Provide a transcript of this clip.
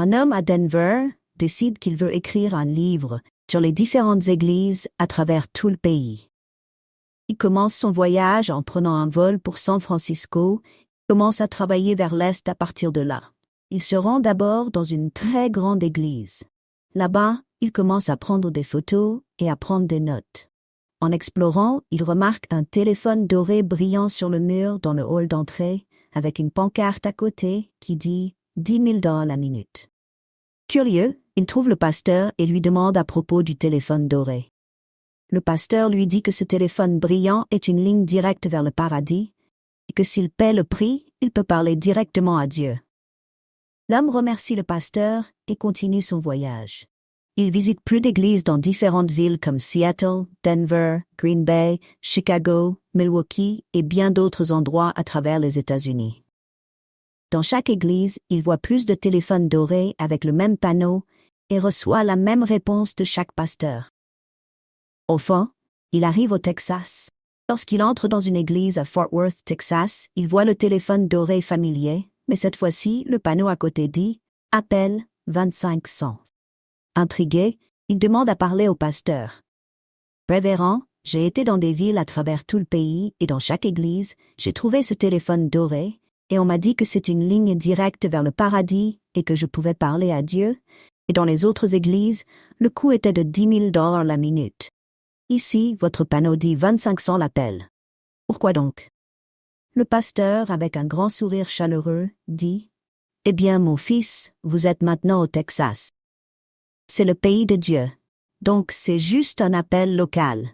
Un homme à Denver décide qu'il veut écrire un livre sur les différentes églises à travers tout le pays. Il commence son voyage en prenant un vol pour San Francisco, commence à travailler vers l'est à partir de là. Il se rend d'abord dans une très grande église. Là-bas, il commence à prendre des photos et à prendre des notes. En explorant, il remarque un téléphone doré brillant sur le mur dans le hall d'entrée, avec une pancarte à côté qui dit « 10 000 $ la minute ». Curieux, il trouve le pasteur et lui demande à propos du téléphone doré. Le pasteur lui dit que ce téléphone brillant est une ligne directe vers le paradis et que s'il paie le prix, il peut parler directement à Dieu. L'homme remercie le pasteur et continue son voyage. Il visite plus d'églises dans différentes villes comme Seattle, Denver, Green Bay, Chicago, Milwaukee et bien d'autres endroits à travers les États-Unis. Dans chaque église, il voit plus de téléphones dorés avec le même panneau et reçoit la même réponse de chaque pasteur. Au fond, il arrive au Texas. Lorsqu'il entre dans une église à Fort Worth, Texas, il voit le téléphone doré familier, mais cette fois-ci, le panneau à côté dit « Appel 2500 ». Intrigué, il demande à parler au pasteur. « Révérend, j'ai été dans des villes à travers tout le pays et dans chaque église, j'ai trouvé ce téléphone doré et on m'a dit que c'est une ligne directe vers le paradis et que je pouvais parler à Dieu, et dans les autres églises, le coût était de 10 000 $ la minute. Ici, votre panneau dit 2500 l'appel. Pourquoi donc? » Le pasteur, avec un grand sourire chaleureux, dit « Eh bien, mon fils, vous êtes maintenant au Texas. C'est le pays de Dieu. Donc, c'est juste un appel local. »